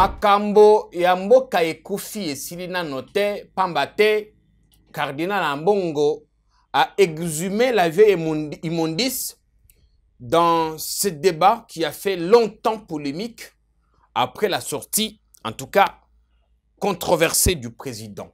Makambo ya mboka ekufi esili nano te pamba te Cardinal Ambongo a exhumé la vieille immondice dans ce débat qui a fait longtemps polémique après la sortie, en tout cas controversée du président.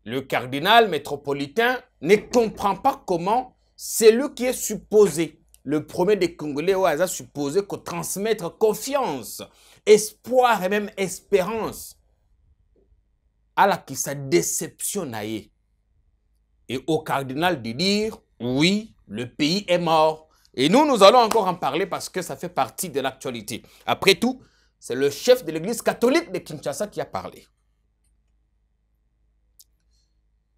Le cardinal métropolitain ne comprend pas comment c'est lui qui est supposé, le premier des Congolais, où a supposé qu'on transmettre confiance, espoir et même espérance à la qui sa déception naïe. Et au cardinal de dire, oui, le pays est mort. Et nous allons encore en parler parce que ça fait partie de l'actualité. Après tout, c'est le chef de l'église catholique de Kinshasa qui a parlé.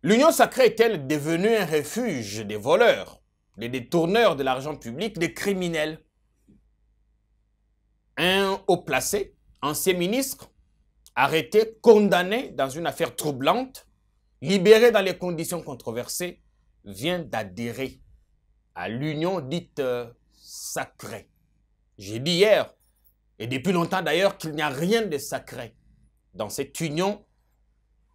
L'Union sacrée est-elle devenue un refuge des voleurs, des détourneurs de l'argent public, des criminels? Un haut placé, ancien ministre, arrêté, condamné dans une affaire troublante, libéré dans les conditions controversées, vient d'adhérer à l'union dite sacrée. J'ai dit hier, et depuis longtemps d'ailleurs, qu'il n'y a rien de sacré dans cette union,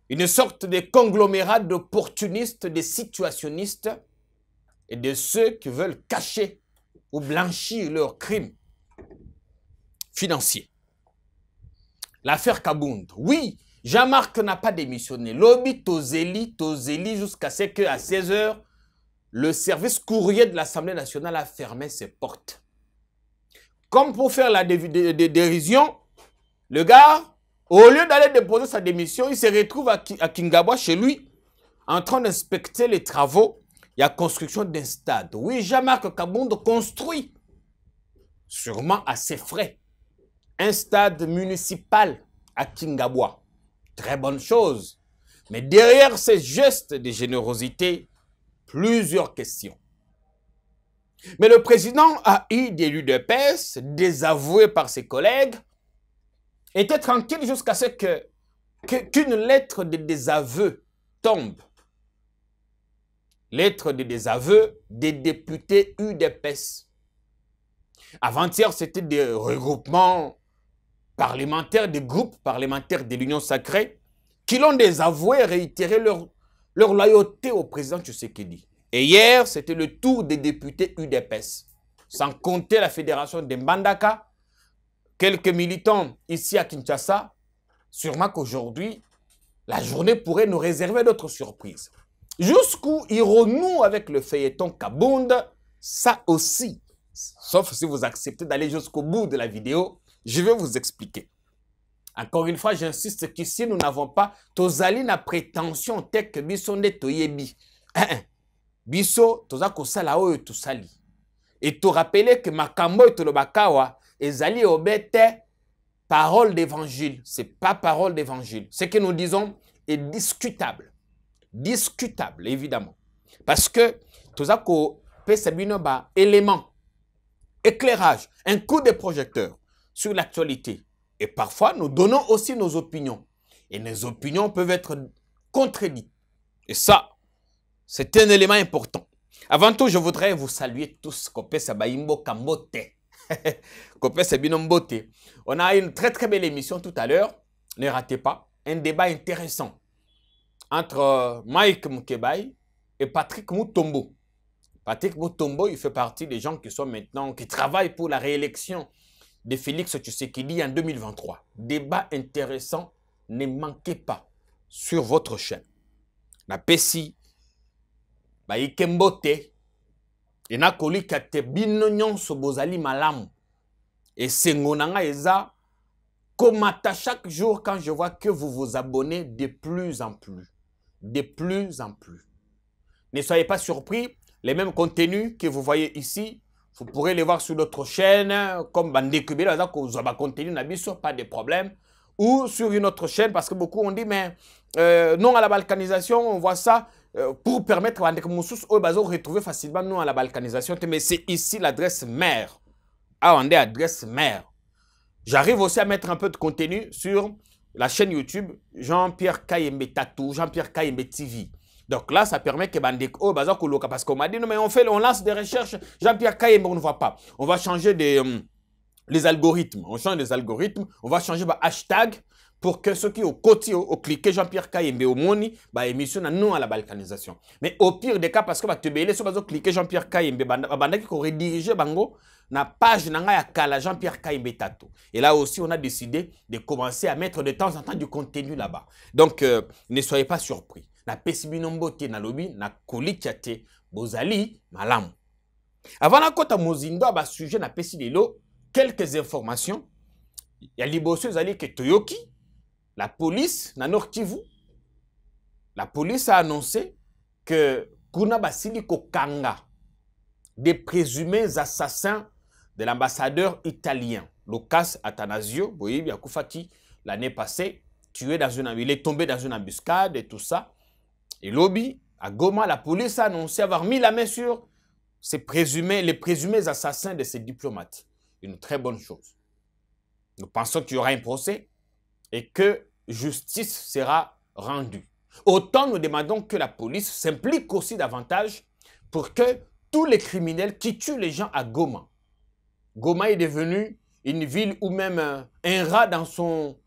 une sorte de conglomérat d'opportunistes, de situationnistes et de ceux qui veulent cacher ou blanchir leurs crimes financiers. L'affaire Kabound, oui, Jean-Marc n'a pas démissionné. Lobby Tozeli jusqu'à ce qu'à 16 h, le service courrier de l'Assemblée nationale a fermé ses portes. Comme pour faire la dérision, le gars, au lieu d'aller déposer sa démission, il se retrouve à Kingabwa chez lui, en train d'inspecter les travaux. Il y a construction d'un stade. Oui, Jean-Marc Kabound construit, sûrement à ses frais, un stade municipal à Kingabwa. Très bonne chose. Mais derrière ces gestes de générosité, plusieurs questions. Mais le président a eu des l'UDPS, désavoué par ses collègues, était tranquille jusqu'à ce qu'une lettre de désaveu tombe. Lettre de désaveu des députés UDPS. Avant-hier, c'était des regroupements parlementaires, des groupes parlementaires de l'Union sacrée qui l'ont désavoué et réitéré leur loyauté au président Tshisekedi. Et hier, c'était le tour des députés UDPS. Sans compter la fédération de Mbandaka, quelques militants ici à Kinshasa. Sûrement qu'aujourd'hui, la journée pourrait nous réserver d'autres surprises. Jusqu'où irons-nous avec le feuilleton Kabound? Ça aussi. Sauf si vous acceptez d'aller jusqu'au bout de la vidéo, je vais vous expliquer. Encore une fois, j'insiste qu'ici, nous n'avons pas tozali na prétention tek biso nde toyebi. Biso toza kosala oyo tosali. Et te rappeler que makambo et tolobakawa ezali obete parole d'évangile. C'est pas parole d'évangile. Ce que nous disons est discutable. Discutable, évidemment. Parce que toza ko pesa bino ba élément, éclairage, un coup de projecteur sur l'actualité. Et parfois, nous donnons aussi nos opinions. Et nos opinions peuvent être contredites. Et ça, c'est un élément important. Avant tout, je voudrais vous saluer tous. On a une très très belle émission tout à l'heure. Ne ratez pas. Un débat intéressant entre Mike Moukebaï et Patrick Mutombo. Patrick Mutombo, il fait partie des gens qui travaillent pour la réélection de Félix Tshisekedi en 2023. Débat intéressant, ne manquez pas sur votre chaîne. Na pesi ba ikembote et na koli kate bino nyonso bozali malamu et sengonanga eza komata chaque jour quand je vois que vous vous abonnez de plus en plus. De plus en plus. Ne soyez pas surpris, les mêmes contenus que vous voyez ici, vous pourrez les voir sur notre chaîne, comme Bandekubé, pas de problème. Ou sur une autre chaîne, parce que beaucoup ont dit, mais non à la balkanisation, on voit ça pour permettre à Bandekoussous de retrouver facilement non à la balkanisation. Mais c'est ici l'adresse mère. Ah, on est adresse mère. J'arrive aussi à mettre un peu de contenu sur la chaîne YouTube Jean-Pierre Kayembe Tatou, Jean-Pierre Kayembe TV. Donc là, ça permet que Bandeko, parce qu'on m'a dit, non, mais on lance des recherches, Jean-Pierre Kayembe, on ne voit pas. On va changer les algorithmes. On change les algorithmes. On va changer le hashtag pour que ceux qui ont côté au cliqué Jean-Pierre Kayembe au Moni, bah émission non à la balkanisation. Mais au pire des cas, parce que bah te belé, si vous cliquez Jean-Pierre Kayembe, banda qui aurait dirigé bango na page nanga ya kala Jean-Pierre Kayembe Tato. Et là aussi, on a décidé de commencer à mettre de temps en temps du contenu là-bas. Donc, ne soyez pas surpris. Na pesibinombote na lobby na kolikiate bozali malam. Avant la kota mozindo ba sujet na pesilelo quelques informations. Il y a liboso zali que Toyoki, la police na Nord Kivu, la police a annoncé que kuna basili kokanga des présumés assassins de l'ambassadeur italien Lucas Attanasio, Boyi Yakufaki, l'année passée, tué dans une, il est tombé dans une embuscade et tout ça. Et lobby, à Goma, la police a annoncé avoir mis la main sur les présumés assassins de ces diplomates. Une très bonne chose. Nous pensons qu'il y aura un procès et que justice sera rendue. Autant nous demandons que la police s'implique aussi davantage pour que tous les criminels qui tuent les gens à Goma. Goma est devenu une ville où même un rat dans son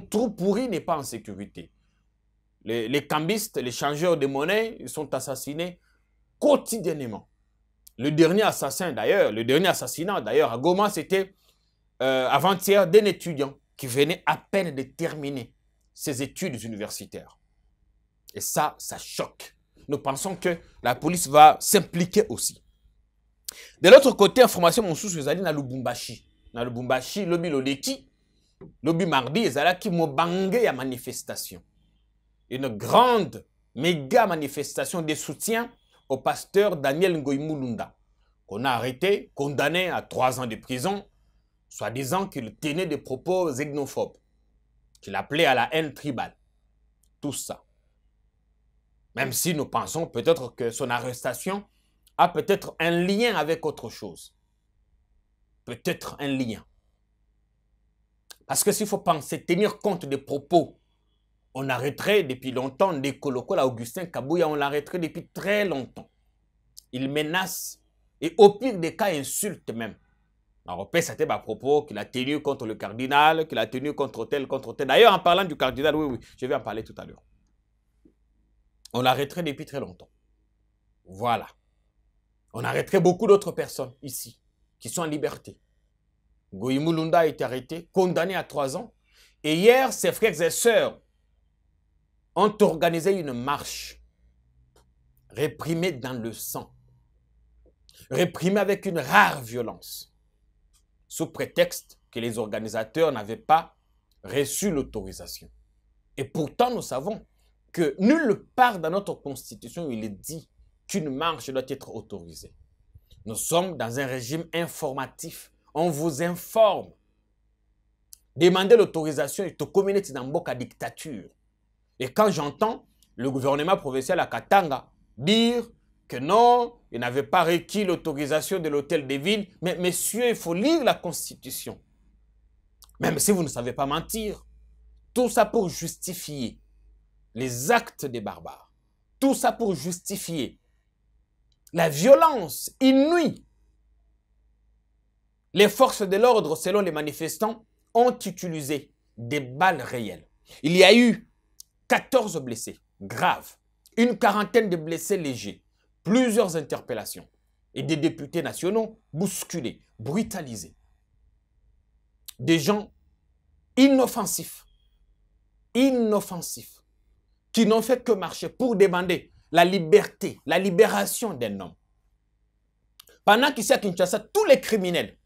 trou pourri n'est pas en sécurité. Les cambistes, les changeurs de monnaie, ils sont assassinés quotidiennement. Le dernier assassinat d'ailleurs à Goma, c'était avant-hier d'un étudiant qui venait à peine de terminer ses études universitaires. Et ça choque. Nous pensons que la police va s'impliquer aussi. De l'autre côté, information mon sous ezali na Lubumbashi. Na Lubumbashi, lobi lodeki, lobi mardi ezala ki mobange ya manifestation. Une grande, méga manifestation de soutien au pasteur Daniel Ngoïmoulunda, qu'on a arrêté, condamné à 3 ans de prison, soi-disant qu'il tenait des propos xénophobes, qu'il appelait à la haine tribale. Tout ça. Même si nous pensons peut-être que son arrestation a peut-être un lien avec autre chose. Peut-être un lien. Parce que s'il faut penser, tenir compte des propos, on arrêterait depuis longtemps des Koloko, Augustin Kabouya, on l'arrêterait depuis très longtemps. Il menace et au pire des cas insulte même. Alors, c'était à propos qu'il a tenu contre le cardinal, qu'il a tenu contre tel, contre tel. D'ailleurs, en parlant du cardinal, oui, je vais en parler tout à l'heure. On l'arrêterait depuis très longtemps. Voilà. On arrêterait beaucoup d'autres personnes ici, qui sont en liberté. Ngoïmoulunda a été arrêté, condamné à 3 ans. Et hier, ses frères et sœurs ont organisé une marche réprimée dans le sang, réprimée avec une rare violence, sous prétexte que les organisateurs n'avaient pas reçu l'autorisation. Et pourtant, nous savons que nulle part dans notre constitution, il est dit qu'une marche doit être autorisée. Nous sommes dans un régime informatif. On vous informe. Demander l'autorisation est au communauté dans Mboka dictature. Et quand j'entends le gouvernement provincial à Katanga dire que non, il n'avait pas requis l'autorisation de l'hôtel des villes, mais messieurs, il faut lire la Constitution. Même si vous ne savez pas mentir, tout ça pour justifier les actes des barbares. Tout ça pour justifier la violence inouïe. Les forces de l'ordre, selon les manifestants, ont utilisé des balles réelles. Il y a eu 14 blessés graves, une quarantaine de blessés légers, plusieurs interpellations et des députés nationaux bousculés, brutalisés. Des gens inoffensifs, qui n'ont fait que marcher pour demander la liberté, la libération d'un homme. Pendant qu'ici à Kinshasa, tous les criminels,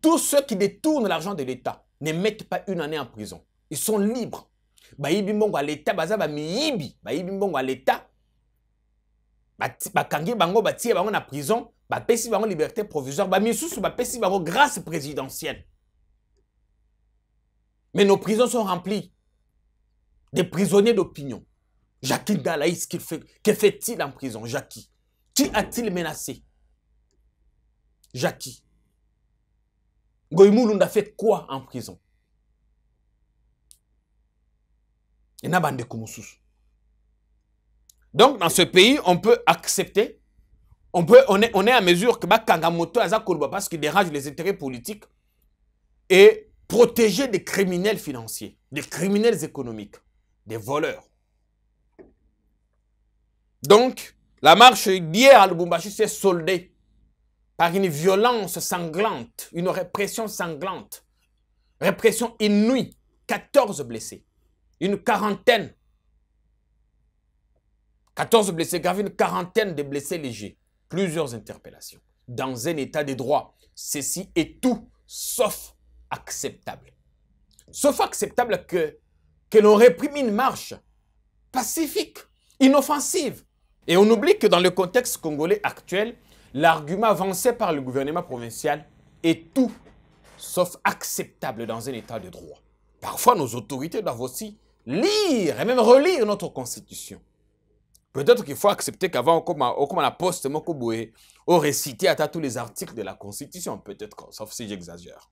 tous ceux qui détournent l'argent de l'État ne mettent pas 1 année en prison. Ils sont libres. Bayibi mbongo à l'État, baza ba miyibi, bayibi mbongo à l'État, bakangi bango batie bango na prison, bapesi bango liberté provisoire, bamisusu bapesi bango grâce présidentielle. Mais nos prisons sont remplies des prisonniers d'opinion. Jackie Galaïs, que fait-il en prison? Jackie. Qui a-t-il menacé? Jackie. Ngoïmoulunda a fait quoi en prison? Donc, dans ce pays, on peut accepter, on est à mesure que Kangamoto Azakolba parce qu'il dérange les intérêts politiques. et protéger des criminels financiers, des criminels économiques, des voleurs. Donc, la marche d'hier à Lubumbashi s'est soldée par une violence sanglante, une répression sanglante, répression inouïe, 14 blessés, une quarantaine, 14 blessés graves, une quarantaine de blessés légers, plusieurs interpellations, dans un état de droit. Ceci est tout sauf acceptable. Sauf acceptable que l'on réprime une marche pacifique, inoffensive. Et on oublie que dans le contexte congolais actuel, l'argument avancé par le gouvernement provincial est tout sauf acceptable dans un état de droit. Parfois, nos autorités doivent aussi lire et même relire notre constitution. Peut-être qu'il faut accepter qu'avant, comme la poste, on récitait à tous les articles de la constitution, peut-être, sauf si j'exagère.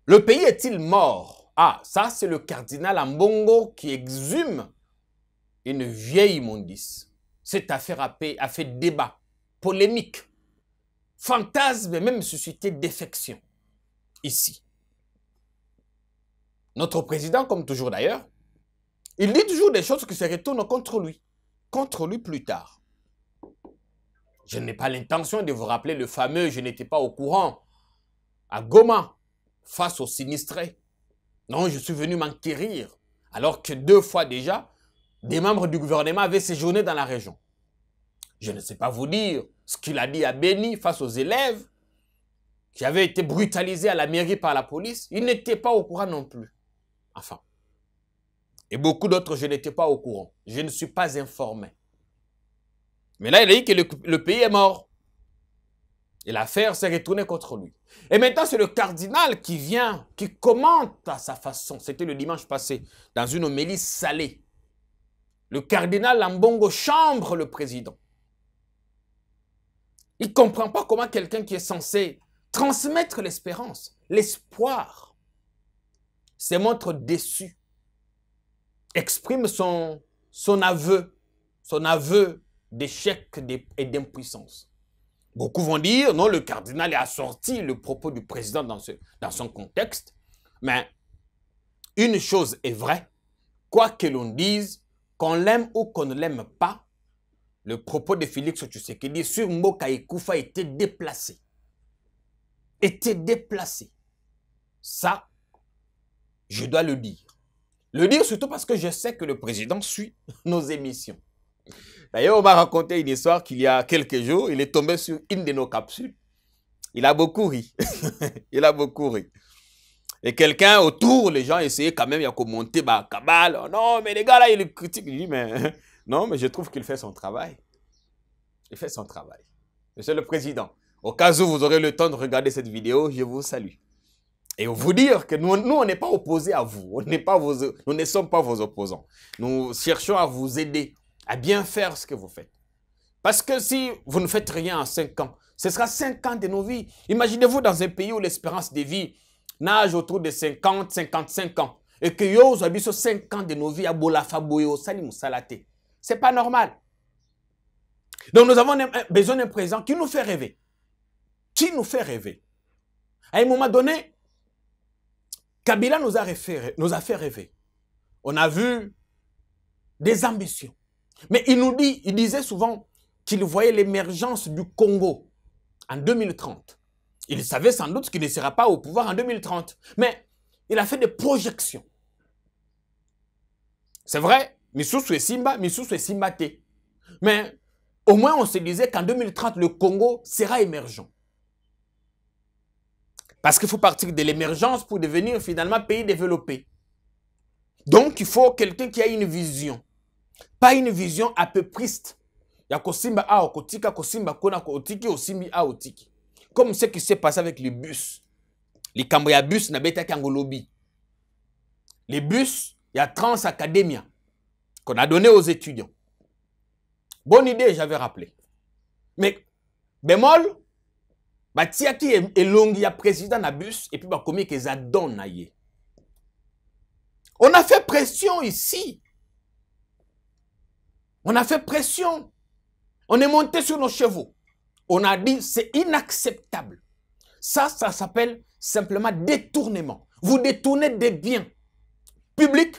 Le pays est-il mort? Ah, ça c'est le cardinal Ambongo qui exhume une vieille immondice. Cette affaire a fait débat, polémique, fantasme et même suscité défection. Ici. Notre président, comme toujours d'ailleurs, il dit toujours des choses qui se retournent contre lui plus tard. Je n'ai pas l'intention de vous rappeler le fameux « je n'étais pas au courant » à Goma, face aux sinistrés. Non, je suis venu m'enquérir, alors que 2 fois déjà, des membres du gouvernement avaient séjourné dans la région. Je ne sais pas vous dire ce qu'il a dit à Beni face aux élèves qui avaient été brutalisés à la mairie par la police. Il n'était pas au courant non plus. Enfin. Et beaucoup d'autres, je n'étais pas au courant. Je ne suis pas informé. Mais là, il a dit que le pays est mort. Et l'affaire s'est retournée contre lui. Et maintenant, c'est le cardinal qui vient, qui commente à sa façon. C'était le dimanche passé, dans une homélie salée. Le cardinal Ambongo chambre le président. Il ne comprend pas comment quelqu'un qui est censé transmettre l'espérance, l'espoir, se montre déçu, exprime son aveu d'échec et d'impuissance. Beaucoup vont dire, non, le cardinal a sorti le propos du président dans son contexte, mais une chose est vraie, quoi que l'on dise, qu'on l'aime ou qu'on ne l'aime pas, le propos de Félix Tshisekedi sur Mboka Ekufa était déplacé. Ça, je dois le dire. Le dire surtout parce que je sais que le président suit nos émissions. D'ailleurs, on m'a raconté une histoire qu'il y a quelques jours, il est tombé sur une de nos capsules. Il a beaucoup ri. Il a beaucoup ri. Et quelqu'un autour, les gens essayaient quand même de commenter, cabale. Oh non, mais les gars là, ils critiquent. Je dis, mais non, mais je trouve qu'il fait son travail. Il fait son travail. Monsieur le Président, au cas où vous aurez le temps de regarder cette vidéo, je vous salue. Et vous dire que nous on n'est pas opposés à vous. Nous ne sommes pas vos opposants. Nous cherchons à vous aider à bien faire ce que vous faites. Parce que si vous ne faites rien en 5 ans, ce sera 5 ans de nos vies. Imaginez-vous dans un pays où l'espérance de vie nage autour de 50, 55 ans. Et que vous avez 5 ans de nos vies à Bolafa Boyo, Salim Salate. Ce n'est pas normal. Donc nous avons besoin d'un président qui nous fait rêver. Qui nous fait rêver. À un moment donné, Kabila nous a fait rêver. On a vu des ambitions. Mais il disait souvent qu'il voyait l'émergence du Congo en 2030. Il savait sans doute qu'il ne sera pas au pouvoir en 2030. Mais il a fait des projections. C'est vrai, Misusu et Simba Te. Mais au moins on se disait qu'en 2030, le Congo sera émergent. Parce qu'il faut partir de l'émergence pour devenir finalement pays développé. Donc il faut quelqu'un qui a une vision. Pas une vision à peu priste. Yakosimba a okotika, kosimba kona otiki, osimbi a otiki. Comme ce qui s'est passé avec les bus. Les Camboya bus na beta kangolobi. Les bus, il y a Trans Academia qu'on a donné aux étudiants. Bonne idée, j'avais rappelé. Mais, bémol, Batiaki et Longi a président na bus et puis Bakomi que ça donne naïe. On a fait pression ici. On a fait pression. On est monté sur nos chevaux. On a dit c'est inacceptable. Ça s'appelle simplement détournement. Vous détournez des biens publics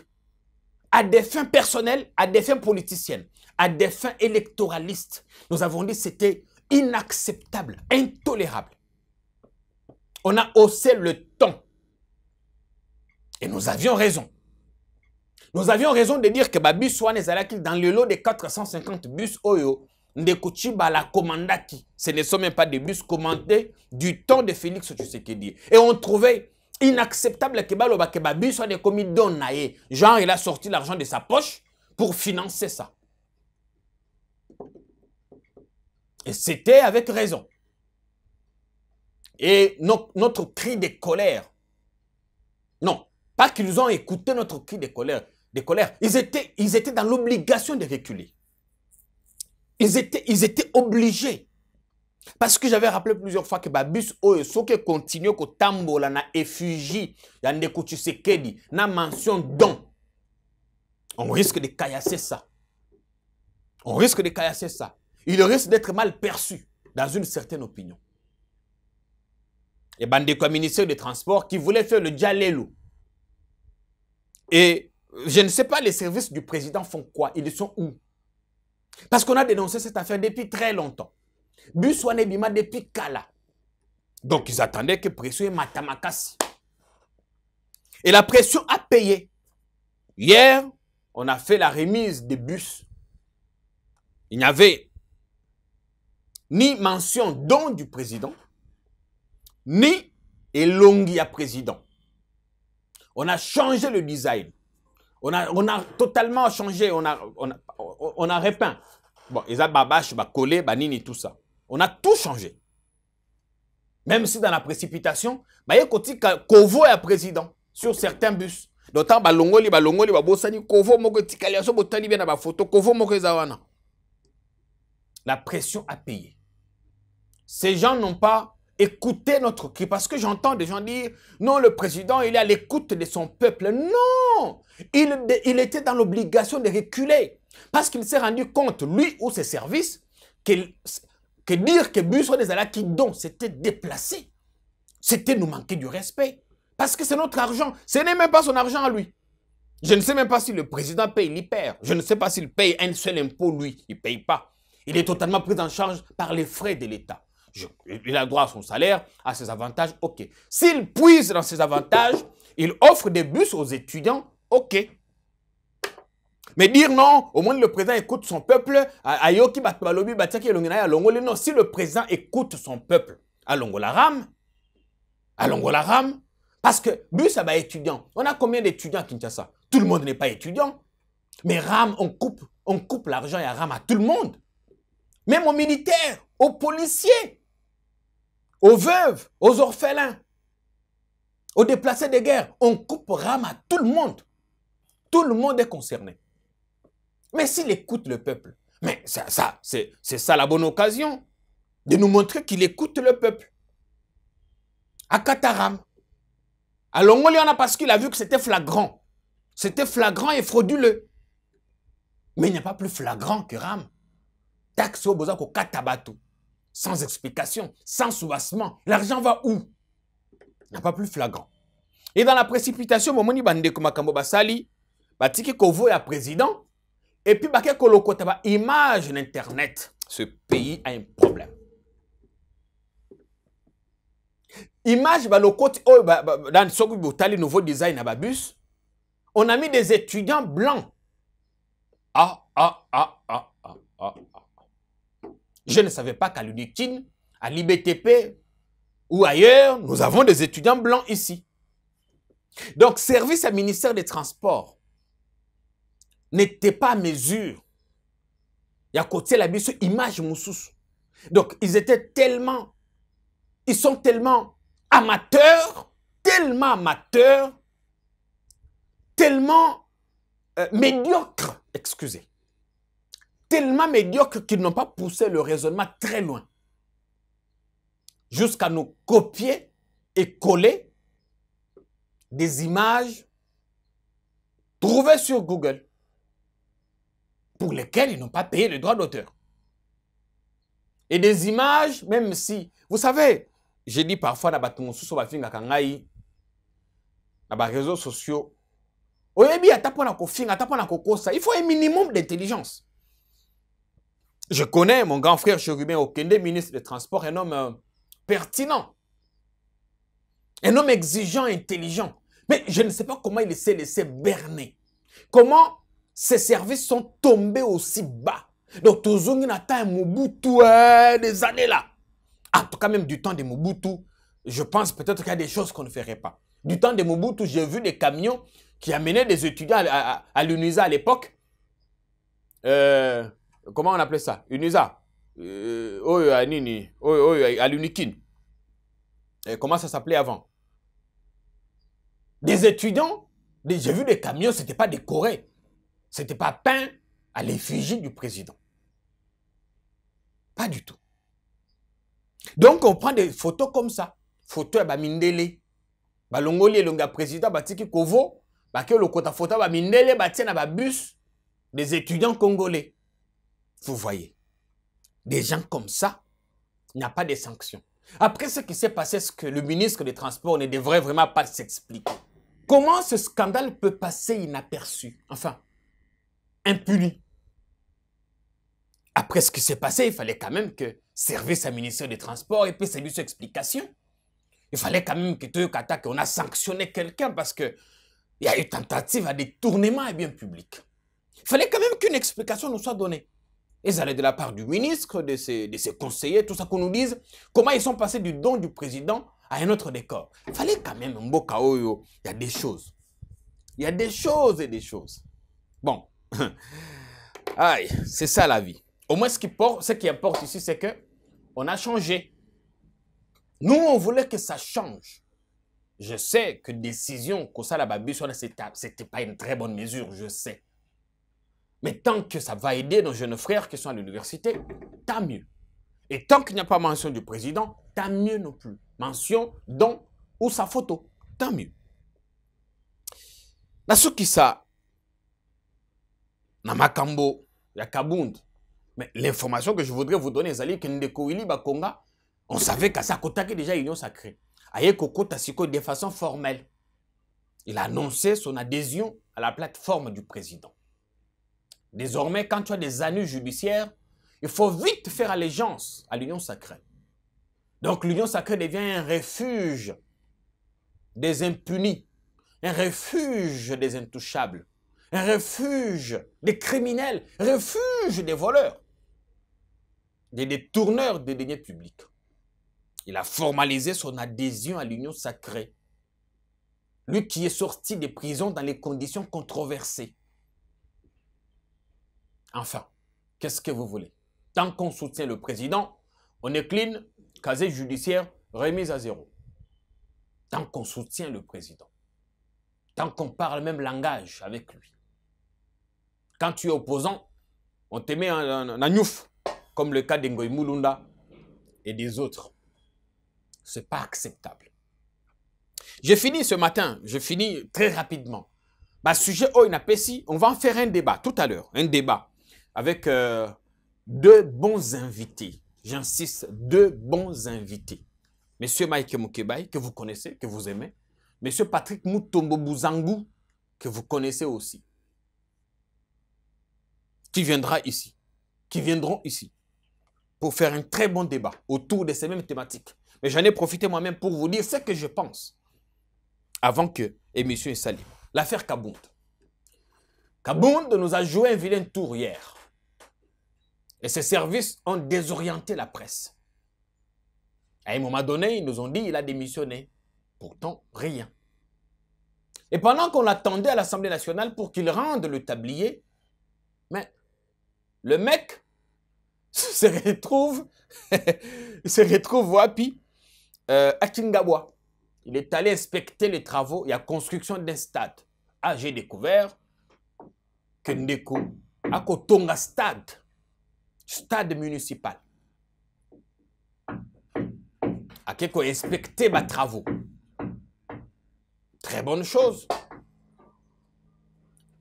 à des fins personnelles, à des fins politiciennes, à des fins électoralistes. Nous avons dit que c'était inacceptable, intolérable. On a haussé le ton. Et nous avions raison. Nous avions raison de dire que bus wana ezalaki dans le lot de 450 bus oyo ndekuchi bala commandaki. Ce ne sont même pas des bus commandés du temps de Félix Tshisekedi. Et on trouvait inacceptable que baloba que bus wana commis don naé. Genre il a sorti l'argent de sa poche pour financer ça. Et c'était avec raison. Et notre cri de colère. Non, pas qu'ils ont écouté notre cri de colère. Ils étaient dans l'obligation de reculer. Ils étaient obligés. Parce que j'avais rappelé plusieurs fois que Babus Oyo, ce qui continue au tambola na effigie, ya Ndeko Tshisekedi, na mention don. On risque de caillasser ça. On risque de caillasser ça. Il risque d'être mal perçu dans une certaine opinion. Et Bandeko ministère des Transports qui voulait faire le Djalelou. Et je ne sais pas, les services du président font quoi? Ils sont où? Parce qu'on a dénoncé cette affaire depuis très longtemps. Buswane Bima depuis Kala. Donc ils attendaient que pression est Matamakasi. Et la pression a payé. Hier, on a fait la remise des bus. Il n'y avait ni mention don du président, ni elongi à président. On a changé le design. On a totalement changé. On a repeint. Bon, ils ont babache, collé, banini, tout ça. On a tout changé. Même si dans la précipitation, il y a un Kovo est président sur certains bus. D'autant balongoli, babosani, Kovo, moko tikaliaso, botali bien na photo, Kovo, moko zawana. La pression a payé. Ces gens n'ont pas écouté notre cri. Parce que j'entends des gens dire, non, le président, il est à l'écoute de son peuple. Non! Il était dans l'obligation de reculer. Parce qu'il s'est rendu compte, lui ou ses services, que dire que Busson des Alaki qui dont c'était déplacé. C'était nous manquer du respect. Parce que c'est notre argent. Ce n'est même pas son argent à lui. Je ne sais même pas si le président paye l'hyper. Je ne sais pas s'il paye un seul impôt, lui. Il ne paye pas. Il est totalement pris en charge par les frais de l'État. Il a droit à son salaire, à ses avantages, ok. S'il puise dans ses avantages, il offre des bus aux étudiants, ok. Mais dire non, au moins le président écoute son peuple, non, si le président écoute son peuple, allons la rame, parce que bus à étudiant, on a combien d'étudiants à Kinshasa? Tout le monde n'est pas étudiant, mais rame, on coupe l'argent et rame à tout le monde. Même aux militaires, aux policiers, aux veuves, aux orphelins, aux déplacés de guerre, on coupe rame à tout le monde. Tout le monde est concerné. Mais s'il écoute le peuple, mais c'est ça la bonne occasion de nous montrer qu'il écoute le peuple. À Kataram, à Longoliana, parce qu'il a vu que c'était flagrant. C'était flagrant et frauduleux. Mais il n'y a pas plus flagrant que Ram. Taxe au Bozako Katabatu. Sans explication, sans soubassement. L'argent va où? Il n'y a pas plus flagrant. Et dans la précipitation, Momoni Bandeko Makambo Basali, Batiki Kovo est président. Et puis, Baké Koloko Taba, image d'Internet. Ce pays a un problème. Image, dans le nouveau design à Babus, on a mis des étudiants blancs. Je ne savais pas qu'à l'UNITIN, à l'IBTP ou ailleurs, nous avons des étudiants blancs ici. Donc, service à ministère des Transports n'était pas à mesure. Il y a côté la biso image moussous. Donc, ils sont tellement amateurs, tellement médiocres, excusez. Tellement médiocres qu'ils n'ont pas poussé le raisonnement très loin. Jusqu'à nous copier et coller des images trouvées sur Google pour lesquelles ils n'ont pas payé le droit d'auteur. Et des images, même si, vous savez, je dis parfois, dans les réseaux sociaux, il faut un minimum d'intelligence. Je connais mon grand frère Chérubin Okende, ministre des Transports, un homme pertinent, un homme exigeant, intelligent. Mais je ne sais pas comment il s'est laissé berner. Comment ces services sont tombés aussi bas. Donc, Tozongi Nata et Mobutu, des années là. En tout cas, même du temps de Mobutu, je pense peut-être qu'il y a des choses qu'on ne ferait pas. Du temps de Mobutu, j'ai vu des camions qui amenaient des étudiants à l'UNISA à l'époque. Comment on appelait ça? UNISA. À l'Unikin. Comment ça s'appelait avant? Des étudiants, j'ai vu des camions, ce n'était pas décoré. Ce n'était pas peint à l'effigie du président. Pas du tout. Donc, on prend des photos comme ça. Photos à Mindele. Balongoli longa président Batiki Kovo. Baké le kota photo à Mindele, Batien à bus des étudiants congolais. Vous voyez. Des gens comme ça, il n'y a pas de sanctions. Après ce qui s'est passé, est-ce que le ministre des Transports ne devrait vraiment pas s'expliquer? Comment ce scandale peut passer inaperçu? Enfin, impuni. Après ce qui s'est passé, il fallait quand même que service à ministère des Transports et puis c'est lui son explication. Il fallait quand même que qu'on a sanctionné quelqu'un parce qu'il y a eu tentative à détournement et bien public. Il fallait quand même qu'une explication nous soit donnée. Et ça allait de la part du ministre, de ses conseillers, tout ça, qu'on nous dise comment ils sont passés du don du président à un autre décor. Il fallait quand même un beau chaos. Il y a des choses. Il y a des choses et des choses. Bon. Aïe, c'est ça la vie. Au moins, ce qui importe ici, c'est qu'on a changé. Nous, on voulait que ça change. Je sais que décision, que ça, la babie, c'était pas une très bonne mesure, je sais. Mais tant que ça va aider nos jeunes frères qui sont à l'université, tant mieux. Et tant qu'il n'y a pas mention du président, tant mieux non plus. Mention, don ou sa photo, tant mieux. Nasukisa, Namakambo, Yakabund. Mais l'information que je voudrais vous donner, c'est que Ndeko Willy Bakonga, on savait qu'à sa côté déjà Union Sacrée. Aye Koko Tassiko de façon formelle. Il a annoncé son adhésion à la plateforme du président. Désormais, quand tu as des années judiciaires, il faut vite faire allégeance à l'Union Sacrée. Donc l'Union Sacrée devient un refuge des impunis, un refuge des intouchables, un refuge des criminels, un refuge des voleurs, des détourneurs des deniers publics. Il a formalisé son adhésion à l'Union Sacrée. Lui qui est sorti des prisons dans les conditions controversées. Enfin, qu'est-ce que vous voulez? Tant qu'on soutient le président, on est clean, casier judiciaire, remise à zéro. Tant qu'on soutient le président. Tant qu'on parle le même langage avec lui. Quand tu es opposant, on te met en nyouf, comme le cas d'Ngoy Mulunda et des autres. Ce n'est pas acceptable. J'ai fini ce matin, je finis très rapidement. Sujet Oinapesi, on va en faire un débat tout à l'heure, un débat avec deux bons invités. J'insiste, deux bons invités. Monsieur Mike Mukebai, que vous connaissez, que vous aimez. Monsieur Patrick Mutombo Bouzangou, que vous connaissez aussi. Qui viendra ici, qui viendront ici pour faire un très bon débat autour de ces mêmes thématiques. Mais j'en ai profité moi-même pour vous dire ce que je pense avant que l'émission est salie. L'affaire Kabound. Kabound nous a joué un vilain tour hier. Et ces services ont désorienté la presse. À un moment donné, ils nous ont dit qu'il a démissionné. Pourtant, rien. Et pendant qu'on l'attendait à l'Assemblée nationale pour qu'il rende le tablier, mais le mec se retrouve wapi à Kingawa. Il est allé inspecter les travaux et la construction d'un stade. Ah, j'ai découvert que Ndeko a Kotonga stade municipal. A quelque inspecté les travaux. Très bonne chose.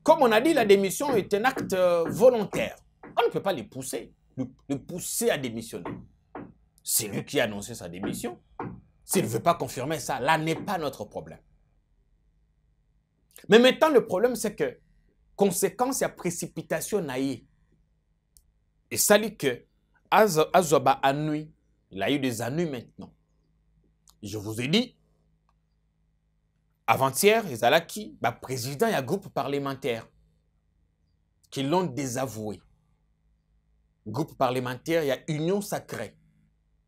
Comme on a dit, la démission est un acte volontaire. On ne peut pas le pousser à démissionner. C'est lui qui a annoncé sa démission. S'il ne veut pas confirmer ça, là n'est pas notre problème. Mais maintenant, le problème, c'est que, conséquence, il y a précipitation naïe. Et ça dit que, Azoba Anui, il a eu des ennuis maintenant. Je vous ai dit, avant-hier, Ezalaki, président et un groupe parlementaire qui l'ont désavoué. Groupe parlementaire, il y a Union Sacrée.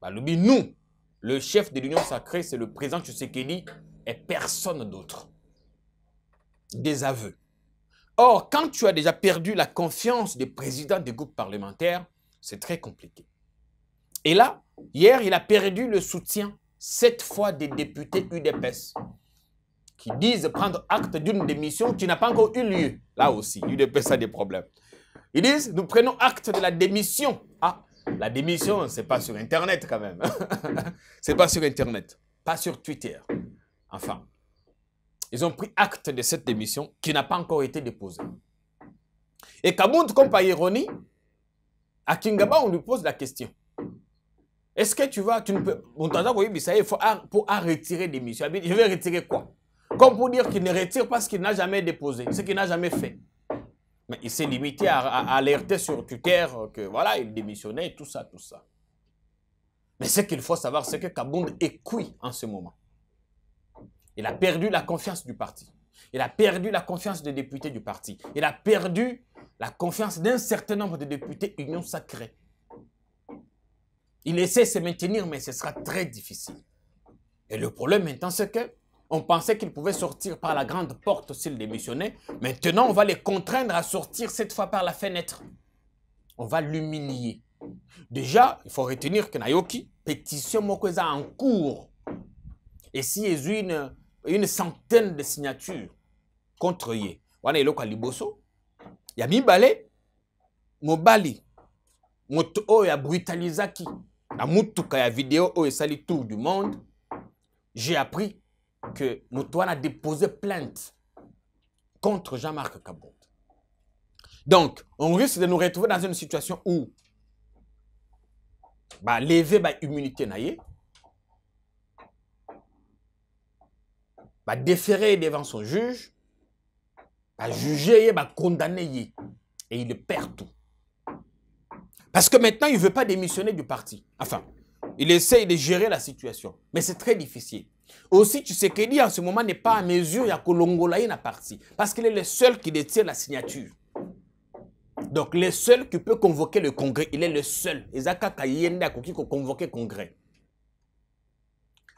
Nous, le chef de l'Union Sacrée, c'est le président Tshisekedi et personne d'autre. Des aveux. Or, quand tu as déjà perdu la confiance des présidents des groupes parlementaires, c'est très compliqué. Et là, hier, il a perdu le soutien, cette fois des députés UDPS, qui disent prendre acte d'une démission qui n'a pas encore eu lieu. Là aussi, UDPS a des problèmes. Ils disent, nous prenons acte de la démission. Ah, la démission, c'est pas sur Internet quand même. C'est pas sur Internet, pas sur Twitter. Enfin, ils ont pris acte de cette démission qui n'a pas encore été déposée. Et Kabound, comme par ironie, à Kingaba, on lui pose la question. Est-ce que tu ne peux... Il faut pour retirer démission. Je vais retirer quoi? Comme pour dire qu'il ne retire pas ce qu'il n'a jamais déposé, ce qu'il n'a jamais fait. Mais il s'est limité à alerter sur Twitter que voilà, il démissionnait et tout ça, tout ça. Mais ce qu'il faut savoir, c'est que Kabound est cuit en ce moment. Il a perdu la confiance du parti. Il a perdu la confiance des députés du parti. Il a perdu la confiance d'un certain nombre de députés Union Sacrée. Il essaie de se maintenir, mais ce sera très difficile. Et le problème maintenant, c'est que on pensait qu'il pouvait sortir par la grande porte s'il démissionnait. Maintenant, on va les contraindre à sortir cette fois par la fenêtre. On va l'humilier. Déjà, il faut retenir que Nayoki, pétition Mokweza en cours. Et si il y a une centaine de signatures contre Yé, wana eloko liboso, ya mibale, mobali, moto o ya brutalisaki, na mutuka ya vidéo o esali tour du monde, j'ai appris que Moutouane a déposé plainte contre Jean-Marc Kabound. Donc, on risque de nous retrouver dans une situation où lever l'immunité naïe, déférer devant son juge, juger, condamner, et il perd tout. Parce que maintenant, il ne veut pas démissionner du parti. Enfin, il essaye de gérer la situation, mais c'est très difficile. Aussi, Tshisekedi en ce moment n'est pas à mesure de Kolongolaï na parti, parce qu'il est le seul qui détient la signature. Donc, le seul qui peut convoquer le congrès, il est le seul. Ezaka Kayenda qui peut convoquer le congrès.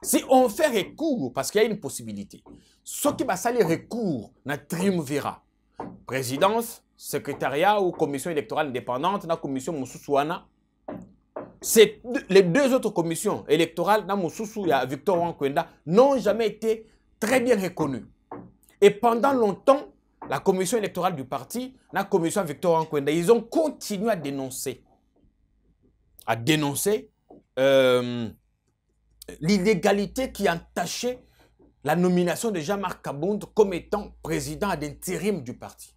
Si on fait recours, parce qu'il y a une possibilité, ce qui va salir recours, na triumvirat. Présidence, secrétariat ou commission électorale indépendante, na commission Moussoussouana. C'est les deux autres commissions électorales, na Moussoussou et Victor Wankwenda, n'ont jamais été très bien reconnues. Et pendant longtemps, la commission électorale du parti, la commission Victor Wankwenda, ils ont continué à dénoncer l'illégalité qui entachait la nomination de Jean-Marc Kabound comme étant président d'intérim du parti.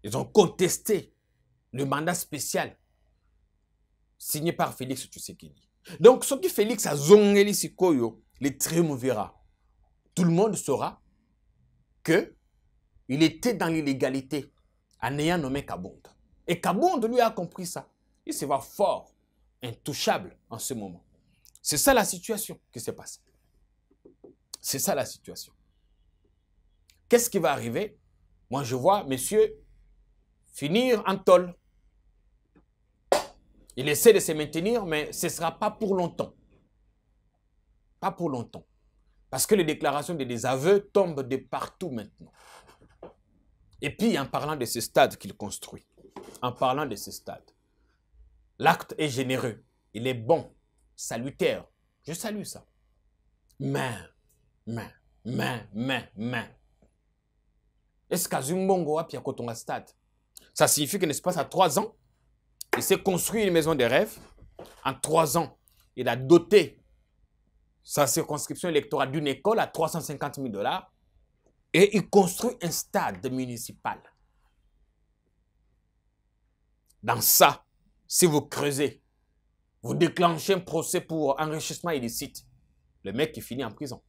Ils ont contesté le mandat spécial signé par Félix Tshisekedi. Donc, ce qui Félix a zongeli sikoyo, le triumvirat, tout le monde saura que il était dans l'illégalité en ayant nommé Kabound. Et Kabound, lui, a compris ça. Il se voit fort, intouchable en ce moment. C'est ça la situation qui se passe. C'est ça la situation. Qu'est-ce qui va arriver? Moi, je vois monsieur finir en tôle. Il essaie de se maintenir, mais ce ne sera pas pour longtemps. Pas pour longtemps. Parce que les déclarations de désaveux tombent de partout maintenant. Et puis, en parlant de ce stade qu'il construit, en parlant de ce stade, l'acte est généreux, il est bon, salutaire. Je salue ça. Mais. Est-ce qu'à Zumbongo, puis à Kotonga Stade, ça signifie qu'il se passe à 3 ans, il s'est construit une maison de rêve. En 3 ans, il a doté sa circonscription électorale d'une école à 350 000 $. Et il construit un stade municipal. Dans ça, si vous creusez, vous déclenchez un procès pour enrichissement illicite. Le mec, il finit en prison.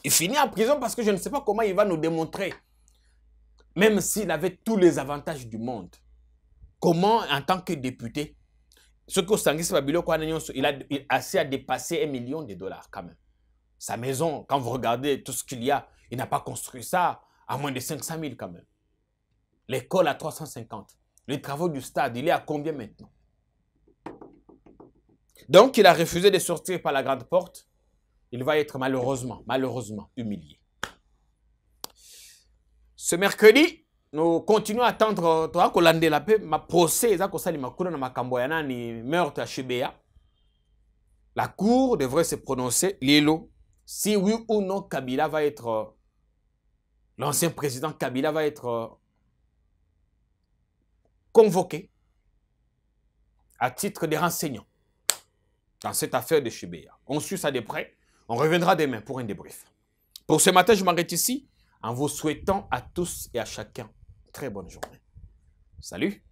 Il finit en prison parce que je ne sais pas comment il va nous démontrer. Même s'il avait tous les avantages du monde, comment, en tant que député, ce que Sangis Babilo, il a assez à dépasser $1 million quand même. Sa maison, quand vous regardez tout ce qu'il y a, il n'a pas construit ça à moins de 500 000 quand même. L'école à 350. Les travaux du stade, il est à combien maintenant? Donc, il a refusé de sortir par la grande porte. Il va être malheureusement humilié. Ce mercredi, nous continuons à attendre la paix. Ma procès, meurtre à Chebea. La cour devrait se prononcer, Lilo, si oui ou non Kabila va être, l'ancien président Kabila va être convoqué à titre de renseignant dans cette affaire de Chebea. On suit ça de près. On reviendra demain pour un débrief. Pour ce matin, je m'arrête ici en vous souhaitant à tous et à chacun très bonne journée. Salut!